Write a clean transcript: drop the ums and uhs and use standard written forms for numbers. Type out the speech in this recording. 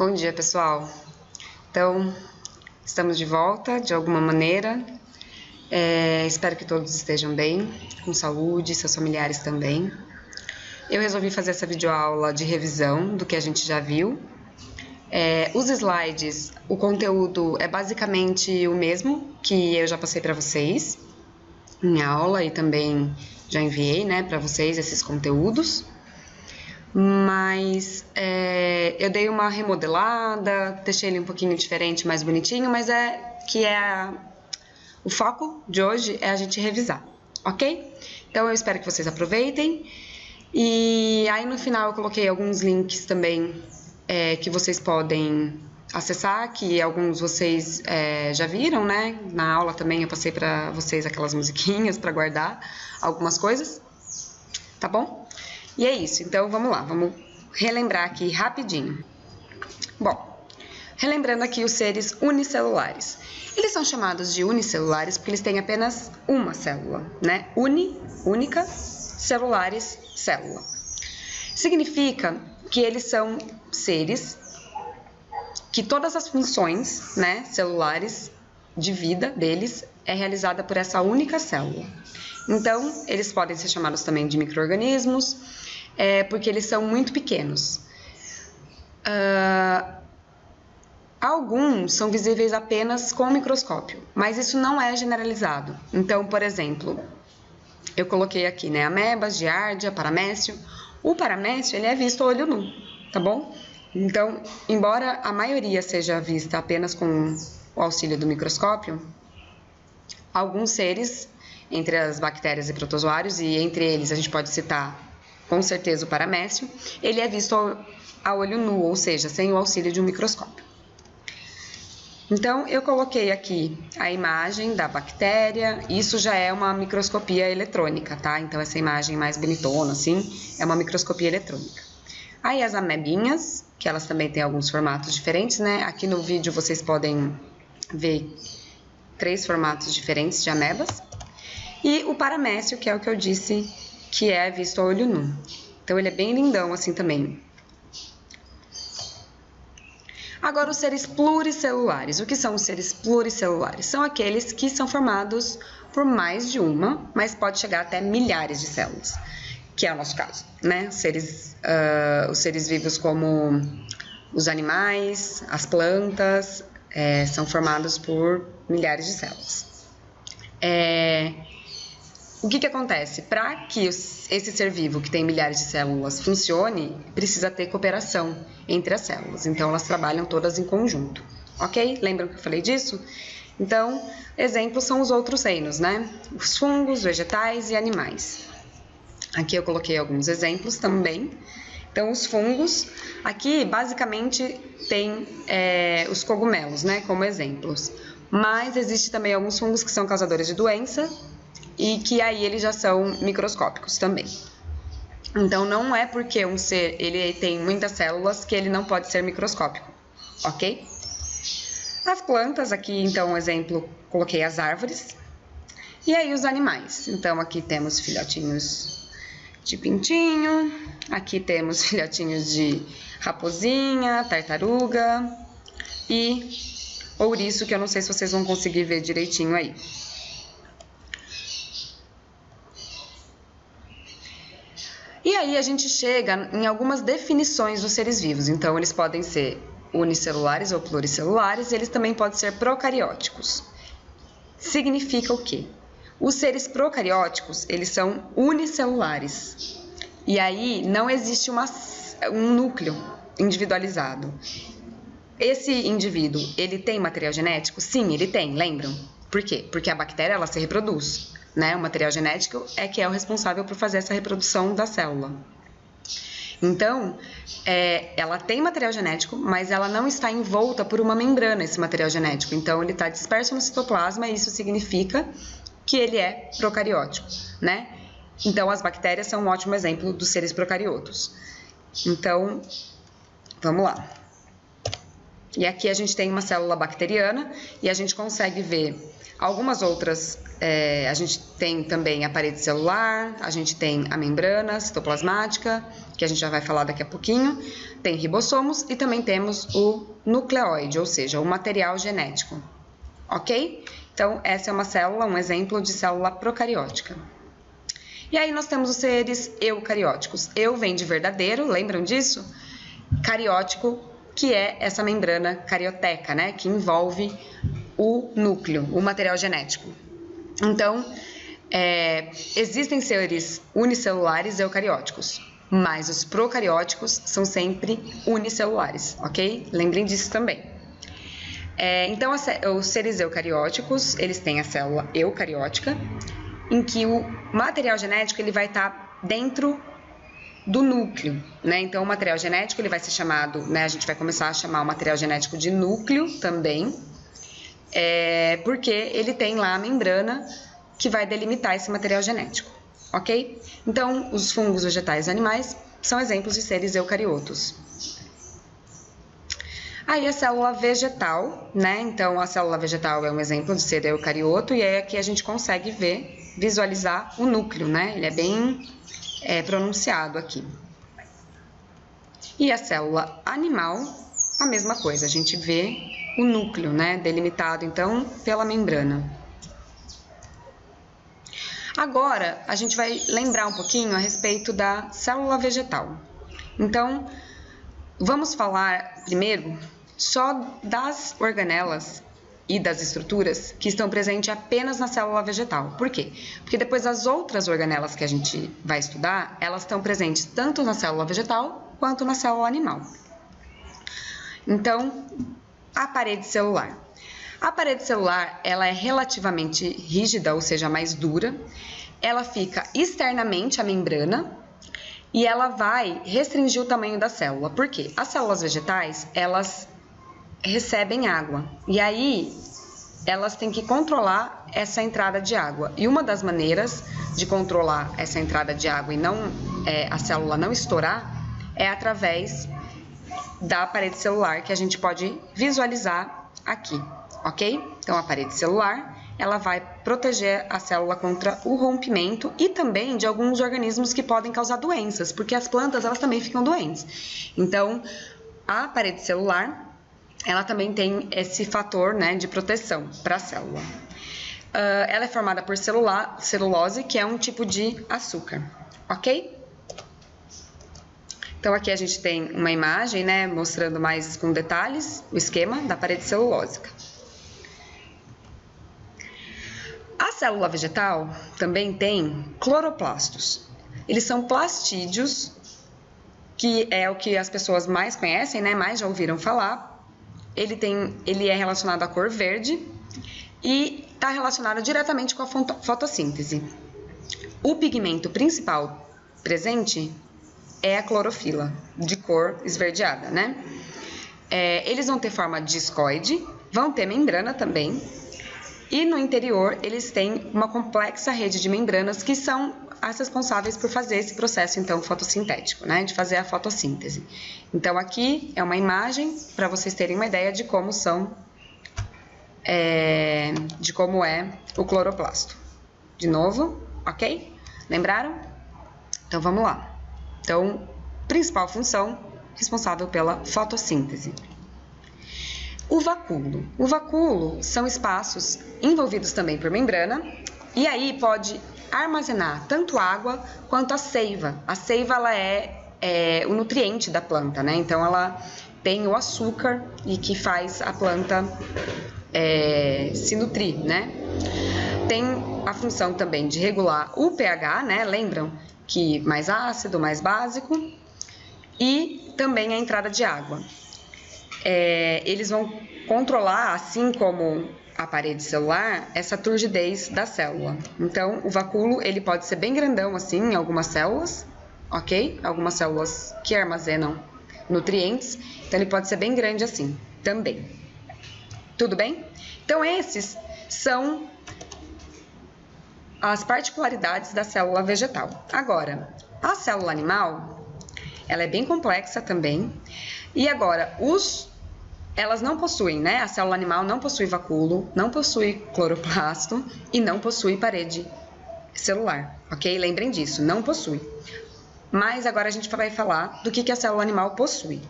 Bom dia, pessoal. Então, estamos de volta de alguma maneira. Espero que todos estejam bem, com saúde, seus familiares também. Eu resolvi fazer essa videoaula de revisão do que a gente já viu. Os slides, o conteúdo é basicamente o mesmo que eu já passei para vocês em aula e também já enviei, né, para vocês esses conteúdos. Mas eu dei uma remodelada, deixei ele um pouquinho diferente, mais bonitinho, mas o foco de hoje é a gente revisar, ok? Então eu espero que vocês aproveitem. E aí no final eu coloquei alguns links também que vocês podem acessar, que alguns vocês já viram, né? Na aula também eu passei para vocês aquelas musiquinhas para guardar algumas coisas, tá bom? E é isso, então vamos lá, vamos relembrar aqui rapidinho. Bom, relembrando aqui os seres unicelulares. Eles são chamados de unicelulares porque eles têm apenas uma célula, né? Única, celulares, célula. Significa que eles são seres que todas as funções, né, celulares de vida deles é realizada por essa única célula. Então, eles podem ser chamados também de micro-organismos, porque eles são muito pequenos. Alguns são visíveis apenas com o microscópio, mas isso não é generalizado. Então, por exemplo, eu coloquei aqui, né, amebas, giardia, paramécio. O paramécio, ele é visto a olho nu, tá bom? Então, embora a maioria seja vista apenas com o auxílio do microscópio, alguns seres, entre as bactérias e protozoários, e entre eles a gente pode citar com certeza o paramécio, ele é visto a olho nu, ou seja, sem o auxílio de um microscópio. Então, eu coloquei aqui a imagem da bactéria, isso já é uma microscopia eletrônica, tá? Então, essa imagem mais bonitona, assim, é uma microscopia eletrônica. Aí, as amebinhas, que elas também têm alguns formatos diferentes, né? Aqui no vídeo vocês podem ver 3 formatos diferentes de amebas. E o paramécio, que é o que eu disse, que é visto a olho nu. Então, ele é bem lindão assim também. Agora, os seres pluricelulares. O que são os seres pluricelulares? São aqueles que são formados por mais de uma, mas pode chegar até milhares de células, que é o nosso caso, né? Os seres vivos como os animais, as plantas, são formados por milhares de células. O que acontece? Para que esse ser vivo que tem milhares de células funcione, precisa ter cooperação entre as células. Então, elas trabalham todas em conjunto, ok? Lembram que eu falei disso? Então, exemplos são os outros reinos, né? Os fungos, vegetais e animais. Aqui eu coloquei alguns exemplos também. Então, os fungos, aqui basicamente tem os cogumelos, né? Como exemplos. Mas existe também alguns fungos que são causadores de doença, e que aí eles já são microscópicos também. Então, não é porque um ser ele tem muitas células que ele não pode ser microscópico, ok? As plantas, aqui então, exemplo, coloquei as árvores. E aí os animais. Então, aqui temos filhotinhos de pintinho, aqui temos filhotinhos de raposinha, tartaruga e ouriço, que eu não sei se vocês vão conseguir ver direitinho aí. E aí a gente chega em algumas definições dos seres vivos. Então, eles podem ser unicelulares ou pluricelulares, e eles também podem ser procarióticos. Significa o quê? Os seres procarióticos, eles são unicelulares. E aí não existe um núcleo individualizado. Esse indivíduo, ele tem material genético? Sim, ele tem, lembram? Por quê? Porque a bactéria, ela se reproduz. Né? O material genético é que é o responsável por fazer essa reprodução da célula. Então, ela tem material genético, mas ela não está envolta por uma membrana, esse material genético. Então, ele está disperso no citoplasma e isso significa que ele é procariótico, né? Então, as bactérias são um ótimo exemplo dos seres procariotos. Então, vamos lá. E aqui a gente tem uma célula bacteriana e a gente consegue ver algumas outras. A gente tem também a parede celular, a gente tem a membrana citoplasmática, que a gente já vai falar daqui a pouquinho, tem ribossomos e também temos o nucleoide, ou seja, o material genético, ok? Então, essa é uma célula, um exemplo de célula procariótica. E aí nós temos os seres eucarióticos. Eu vem de verdadeiro, lembram disso? Cariótico, que é essa membrana carioteca, né? Que envolve o núcleo, o material genético. Então, existem seres unicelulares eucarióticos, mas os procarióticos são sempre unicelulares, ok? Lembrem disso também. Então, os seres eucarióticos, eles têm a célula eucariótica, em que o material genético ele vai estar dentro do núcleo, né? Então, o material genético ele vai ser chamado, né? A gente vai começar a chamar o material genético de núcleo também, porque ele tem lá a membrana que vai delimitar esse material genético, ok? Então, os fungos, vegetais e animais são exemplos de seres eucariotos. Aí a célula vegetal, né? Então, a célula vegetal é um exemplo de ser eucarioto e aqui a gente consegue visualizar o núcleo, né? Ele é bem pronunciado aqui. E a célula animal, a mesma coisa, a gente vê o núcleo, né? Delimitado, então, pela membrana. Agora, a gente vai lembrar um pouquinho a respeito da célula vegetal. Então, vamos falar primeiro só das organelas e das estruturas que estão presentes apenas na célula vegetal. Por quê? Porque depois as outras organelas que a gente vai estudar, elas estão presentes tanto na célula vegetal quanto na célula animal. Então, a parede celular. A parede celular, ela é relativamente rígida, ou seja, mais dura. Ela fica externamente à membrana e ela vai restringir o tamanho da célula. Por quê? As células vegetais, elas recebem água e aí elas têm que controlar essa entrada de água. E uma das maneiras de controlar essa entrada de água e a célula não estourar é através da parede celular, que a gente pode visualizar aqui, ok? Então, a parede celular, ela vai proteger a célula contra o rompimento e também de alguns organismos que podem causar doenças, porque as plantas, elas também ficam doentes. Então, a parede celular, ela também tem esse fator, né, de proteção para a célula. Ela é formada por celulose, que é um tipo de açúcar, ok? Então, aqui a gente tem uma imagem, né, mostrando mais com detalhes o esquema da parede celulósica. A célula vegetal também tem cloroplastos. Eles são plastídeos, que é o que as pessoas mais conhecem, né, mais já ouviram falar. Ele é relacionado à cor verde e está relacionado diretamente com a fotossíntese. O pigmento principal presente é a clorofila, de cor esverdeada, né? Eles vão ter forma discoide, vão ter membrana também, e no interior eles têm uma complexa rede de membranas que são as responsáveis por fazer esse processo, então, fotossintético, né? De fazer a fotossíntese. Então, aqui é uma imagem para vocês terem uma ideia de como é o cloroplasto. De novo, ok? Lembraram? Então, vamos lá. Então, principal função, responsável pela fotossíntese. O vacúolo. O vacúolo são espaços envolvidos também por membrana, e aí pode armazenar tanto água quanto a seiva. A seiva, ela é o nutriente da planta, né? Então, ela tem o açúcar e que faz a planta se nutrir, né? Tem a função também de regular o pH, né? Lembram? Que mais ácido, mais básico, e também a entrada de água. Eles vão controlar, assim como a parede celular, essa turgidez da célula. Então, o vacúolo, ele pode ser bem grandão assim em algumas células, ok? Algumas células que armazenam nutrientes, então ele pode ser bem grande assim, também. Tudo bem? Então, esses são as particularidades da célula vegetal. Agora, a célula animal, ela é bem complexa também. E agora, os elas não possuem, né? A célula animal não possui vacúolo, não possui cloroplasto e não possui parede celular, ok? Lembrem disso, não possui. Mas agora a gente vai falar do que a célula animal possui.